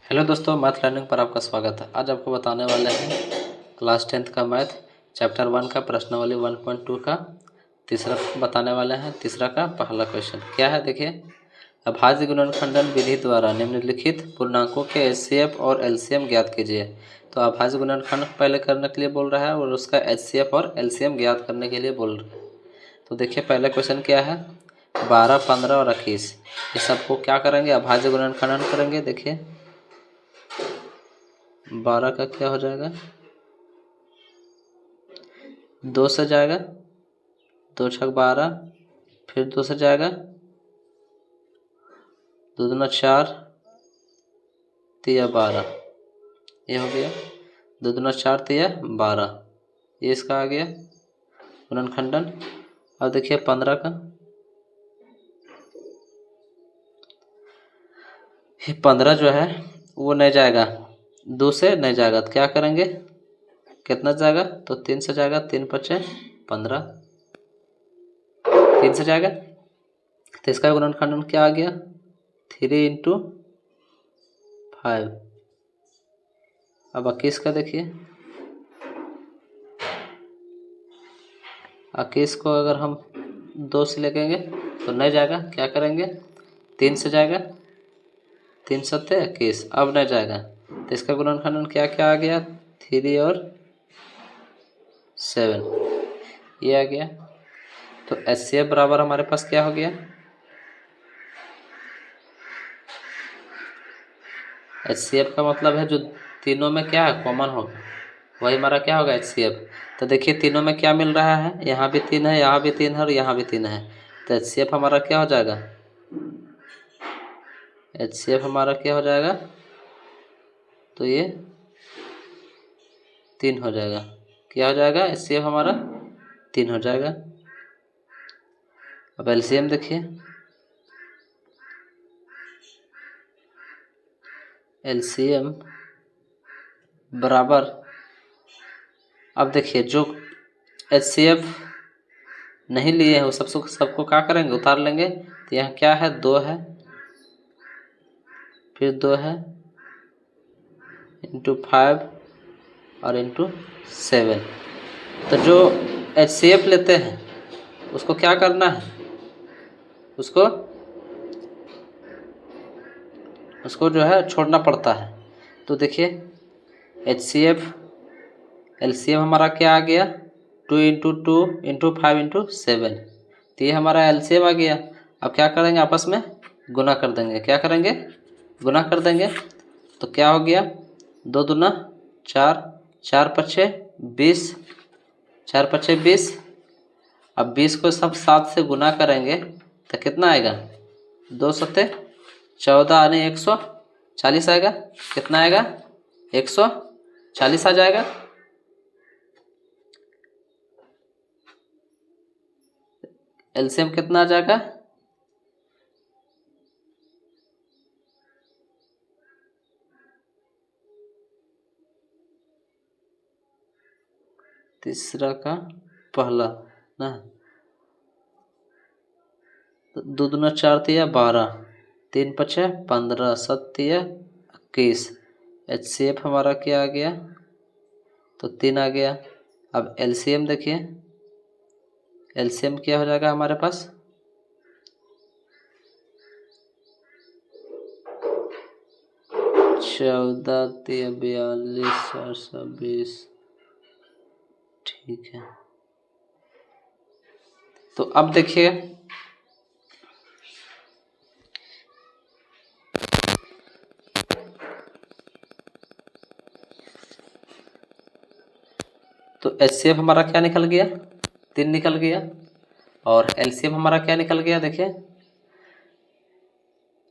Hello दोस्तों, math learning पर आपका स्वागत है। आज आपको बताने वाले हैं क्लास 10th का मैथ चैप्टर 1 का प्रश्नावली 1.2 का तीसरा बताने वाले हैं। तीसरा का पहला क्वेश्चन क्या है, देखिए। अभाज्य गुणनखंडन विधि द्वारा निम्नलिखित पूर्णांकों के एचसीएफ और एलसीएम ज्ञात कीजिए। तो अभाज्य गुणनखंड पहले करने के लिए बोल रहा है और उसका एचसीएफ और एलसीएम ज्ञात करने के लिए बोल रहा है। तो देखिए पहला क्वेश्चन क्या है, 12, 15 और 21 ये सबको क्या करेंगे, अभाज्य गुणनखंडन करेंगे। देखिए 12 का क्या हो जाएगा, 2 से जाएगा, 2 छक 12, फिर 2 से जाएगा, 2 दूना 4, 3 12, ये हो गया। 2 दूना 4, 3 12, ये इसका आ गया गुणनखंडन। अब देखिए 15 का, ये 15 जो है वो नहीं जाएगा, 2 से नहीं जाएगा तो क्या करेंगे, कितना जाएगा, तो 3 से जाएगा, 3 5 15, 3 से जाएगा तो इसका गुणनखंडन क्या आ गया, 3 × 5। अब 21 का देखिए, 21 को अगर हम 2 से लेंगे तो नहीं जाएगा, क्या करेंगे, 3 से जाएगा, 3 7 21, अब नहीं जाएगा तो इसका गुणनखंडन क्या क्या आ गया, 3 और 7, ये आ गया। तो एचसीएफ बराबर हमारे पास क्या हो गया, एचसीएफ का मतलब है जो तीनों में क्या है कॉमन होगा वही हमारा क्या होगा एचसीएफ। तो देखिए तीनों में क्या मिल रहा है, यहाँ भी 3 है, यहाँ भी 3 है और यहाँ भी 3 है, तो एचसीएफ हमारा क्या हो जाएगा, एचसीएफ हमारा क्या हो जाएगा, तो ये 3 हो जाएगा। क्या हो जाएगा, एचसीएफ हमारा 3 हो जाएगा। अब एलसीएम देखिए, एलसीएम बराबर, अब देखिए जो एचसीएफ नहीं लिए हैं वो सबको क्या करेंगे, उतार लेंगे। तो यहाँ क्या है, 2 है, फिर 2 है, इंटू 5 और इंटू 7। तो जो एचसीएफ लेते हैं उसको क्या करना है, उसको जो है छोड़ना पड़ता है। तो देखिए एचसीएफ एलसीएम हमारा क्या आ गया, 2 × 2 × 5 × 7, तो ये हमारा एलसीएम आ गया। अब क्या करेंगे, आपस में गुना कर देंगे, क्या करेंगे, गुना कर देंगे। तो क्या हो गया, 2 दूना 4, 4 5 20, 4 5 20। अब 20 को सब 7 से गुना करेंगे तो कितना आएगा, 2 7 14 यानी 140 आएगा। कितना आएगा, 140 आ जाएगा। एलसीएम कितना आ जाएगा, तीसरा का पहला ना, 2 दूना 4 3 12, 3 5 15, 7 3 21। एचसीएफ हमारा क्या आ गया, तो 3 आ गया। अब एलसीएम देखिए, एलसीएम क्या हो जाएगा हमारे पास, 14 3 42 4 20, ठीक है। तो अब देखिए तो एचसीएफ हमारा क्या निकल गया, 3 निकल गया। और एलसीएम हमारा क्या निकल गया, देखिए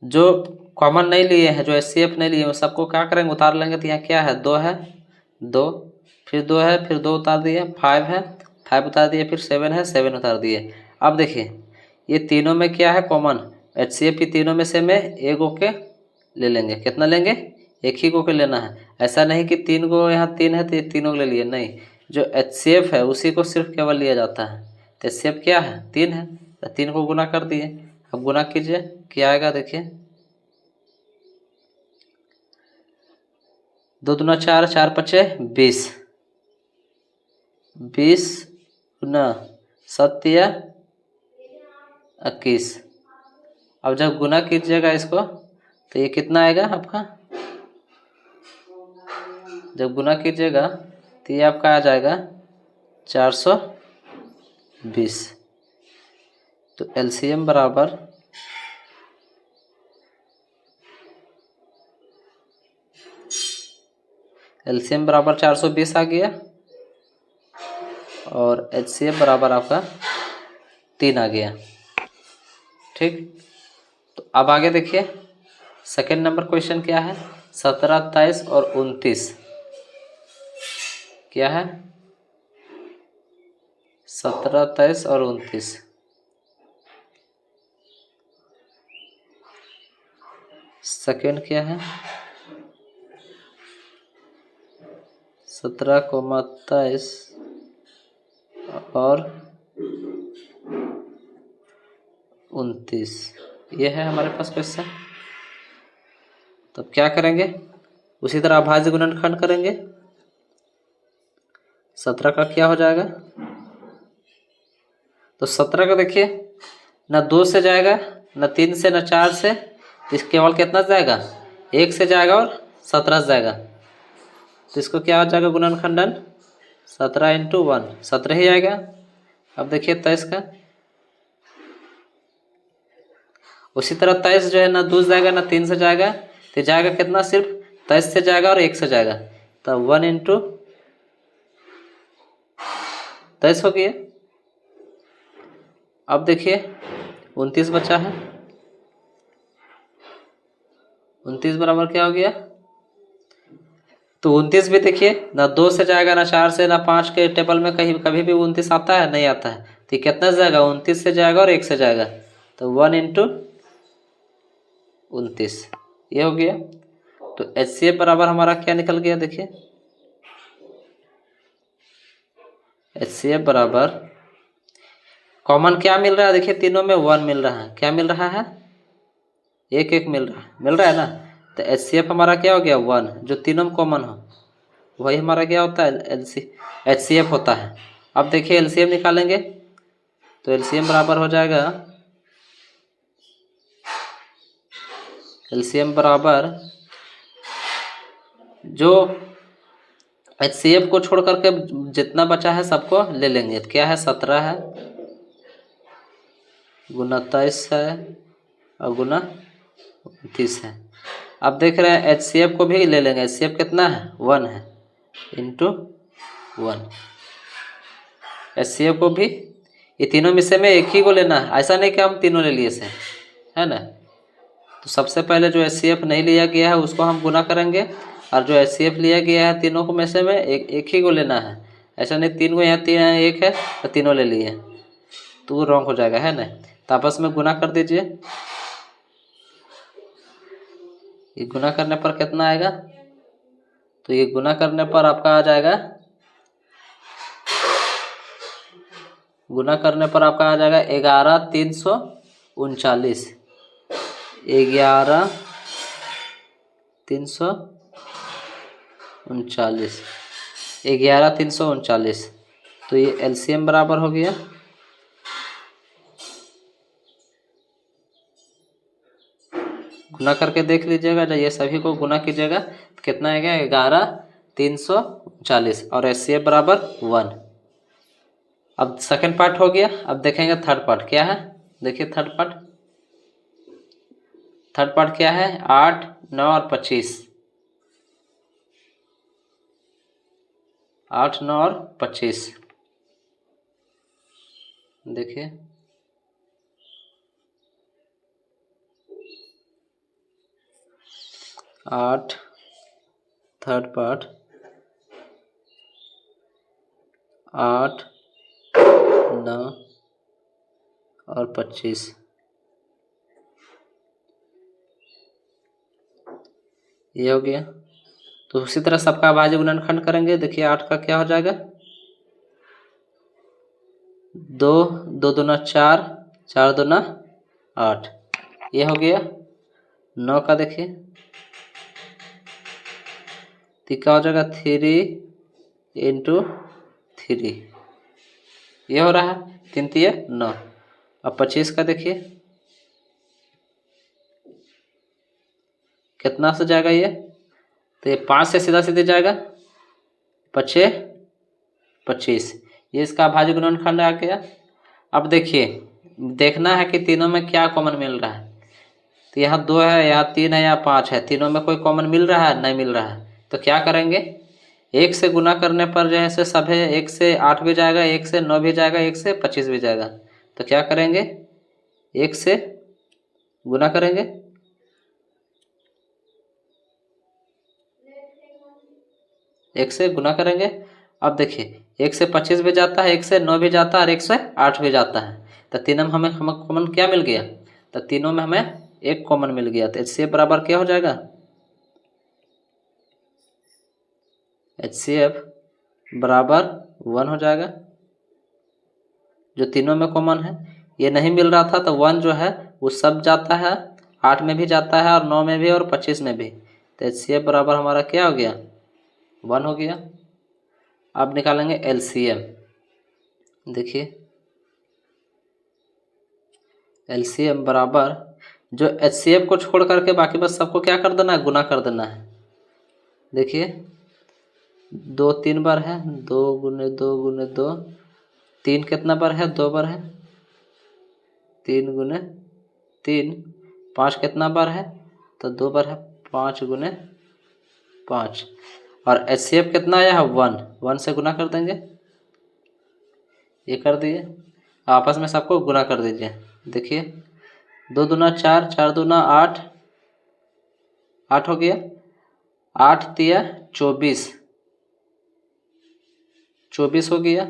जो कॉमन नहीं लिए हैं, जो एचसीएफ नहीं लिए वो सबको क्या करेंगे, उतार लेंगे। तो यहाँ क्या है, 2 है, 2 फिर 2 है, फिर 2 उतार दिए, 5 है, 5 उतार दिए, फिर 7 है, 7 उतार दिए। अब देखिए ये तीनों में क्या है कॉमन, एचसीएफ की तीनों में से मैं एक के ले लेंगे। कितना लेंगे, एक ही के लेना है। ऐसा नहीं कि 3 को यहाँ 3 है तो ये तीनों को ले लिए, नहीं, जो एचसीएफ है उसी को सिर्फ केवल लिया जाता है। तो एचसीएफ क्या है, 3 है, तो 3 को गुना कर दिए। अब गुना कीजिए, क्या आएगा देखिए, 2 दूना 4, 4 पचे 20, 20 गुना 7 या 21। अब जब गुना कीजिएगा इसको तो ये कितना आएगा आपका, जब गुना कीजिएगा तो ये आपका आ जाएगा 420। तो एलसीएम बराबर एलसीएम बराबर 420 आ गया और एचसीएफ बराबर आपका 3 आ गया। ठीक, तो अब आगे देखिए सेकेंड नंबर क्वेश्चन क्या है, 17, 23 और 29 क्या है, 17, 23 और 29। सेकेंड क्या है, 17, 23 और 29, ये है हमारे पास क्वेश्चन। तब क्या करेंगे, उसी तरह अभाज्य गुणनखंड करेंगे। 17 का क्या हो जाएगा, तो 17 का देखिए न 2 से जाएगा, न 3 से, न 4 से, इस केवल कितना जाएगा, 1 से जाएगा और 17 से जाएगा। तो इसको क्या हो जाएगा गुणनखंडन, 17 इंटू 1 17 ही आएगा। अब देखिए 23 का, उसी तरह 23 जो है ना 2 से जाएगा ना 3 से जाएगा, तो जाएगा कितना, सिर्फ 23 से जाएगा और 1 से जाएगा, तो 1 इंटू 23 हो गया। अब देखिए 29 बचा है, 29 बराबर क्या हो गया, तो 29 भी देखिए ना 2 से जाएगा, ना 4 से, ना 5 के टेबल में कहीं कभी भी 29 आता है, नहीं आता है। तो ये कितना से जाएगा, 29 से जाएगा और 1 से जाएगा, तो 1 इंटू 29 ये हो गया। तो एचसीएफ बराबर हमारा क्या निकल गया, देखिए एचसीएफ बराबर कॉमन क्या मिल रहा है, देखिए तीनों में 1 मिल रहा है, क्या मिल रहा है, 1 1 मिल रहा है ना। तो एचसीएफ हमारा क्या हो गया 1, जो तीनों में कॉमन हो वही हमारा क्या होता है, एचसीएफ होता है। अब देखिए एलसीएम निकालेंगे, तो एलसीएम बराबर हो जाएगा, एलसीएम बराबर जो एचसीएफ को छोड़ करके जितना बचा है सबको ले लेंगे। क्या है, 17 है गुना 23 है और गुना 29 है। अब देख रहे हैं एचसीएफ को भी ले लेंगे, एचसीएफ कितना है 1 है इंटू 1। एचसीएफ को भी ये तीनों में से में एक ही को लेना है, ऐसा नहीं कि हम तीनों ले लिए से, है ना। तो सबसे पहले जो एचसीएफ नहीं लिया गया है उसको हम गुना करेंगे, और जो एचसीएफ लिया गया है तीनों को में से में एक ही को लेना है। ऐसा नहीं 3 को यहाँ 3 है 1 है तो तीनों ले लिए, तो वो रॉन्ग हो जाएगा, है ना। तो आपस में गुना कर दीजिए, ये गुना करने पर कितना आएगा, तो ये गुना करने पर आपका आ जाएगा, गुना करने पर आपका आ जाएगा 11,339, 11,339, 11,339। तो ये एलसीएम बराबर हो गया, गुना करके देख लीजिएगा, जब ये सभी को गुना कीजिएगा तो कितना आएगा 11,339 और एचसीएफ बराबर 1। अब सेकंड पार्ट हो गया, अब देखेंगे थर्ड पार्ट क्या है। देखिए थर्ड पार्ट क्या है, 8, 9 और 25, 8, 9 और 25। देखिए 8 थर्ड पार्ट, 8, 9 और 25, ये हो गया। तो उसी तरह सबका अभाज्य गुणनखंड करेंगे। देखिए 8 का क्या हो जाएगा, 2, 2 दूना 4, 4 दूना 8, ये हो गया। 9 का देखिए तो क्या हो जाएगा 3 × 3, ये हो रहा है 3 3 9। अब 25 का देखिए कितना से जाएगा ये, तो ये 5 से सीधा सीधे जाएगा, 5 25, ये इसका अभाज्य गुणनखंड आ गया। अब देखिए देखना है कि तीनों में क्या कॉमन मिल रहा है, तो यहाँ 2 है, यहाँ 3 है, यहाँ 5 है, तीनों में कोई कॉमन मिल रहा है, नहीं मिल रहा है। तो क्या करेंगे, 1 से गुना करने पर जो है से सब है, 1 से 8 भी जाएगा, 1 से 9 भी जाएगा, 1 से 25 भी जाएगा। तो क्या करेंगे, 1 से गुना करेंगे, 1 से गुना करेंगे। अब देखिए 1 से 25 भी जाता है, 1 से 9 भी जाता है और 1 से 8 भी जाता है। तो तीनों में हमें कॉमन क्या मिल गया, तो तीनों में हमें एक कॉमन मिल गया। तो HCF बराबर क्या हो जाएगा, HCF बराबर 1 हो जाएगा, जो तीनों में कॉमन है। ये नहीं मिल रहा था तो 1 जो है वो सब जाता है, 8 में भी जाता है और 9 में भी और 25 में भी। तो HCF बराबर हमारा क्या हो गया, 1 हो गया। अब निकालेंगे LCM। देखिए LCM बराबर जो HCF को छोड़ करके बाकी बस सबको क्या कर देना है, गुना कर देना है। देखिए 2 3 बार है, 2 × 2 × 2, 3 कितना बार है, 2 बार है, 3 × 3, 5 कितना बार है, तो 2 बार है, 5 × 5। और HCF कितना आया है, 1, 1 से गुना कर देंगे, ये कर दिए, आपस में सबको गुना कर दीजिए। देखिए 2 दूना 4, 4 दूना 8, 8 हो गया, 8 तिया 24, 24 हो गया,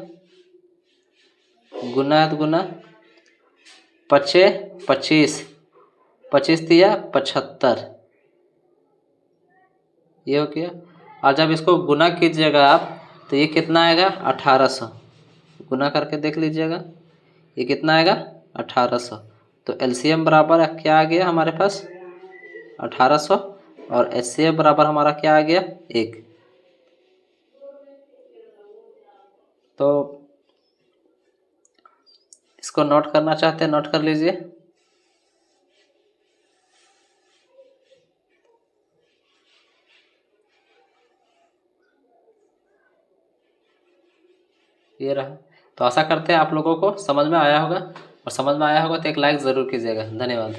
गुना है तो गुना, 5 25, 25 तिया 75, ये हो गया। और जब इसको गुना कीजिएगा आप तो ये कितना आएगा, 1800, गुना करके देख लीजिएगा ये कितना आएगा, 1800। तो LCM बराबर क्या आ गया हमारे पास, 1800, और HCF बराबर हमारा क्या आ गया, 1। तो इसको नोट करना चाहते हैं, नोट कर लीजिए। ये रहा। तो आशा करते हैं आप लोगों को समझ में आया होगा, और समझ में आया होगा तो एक लाइक ज़रूर कीजिएगा। धन्यवाद।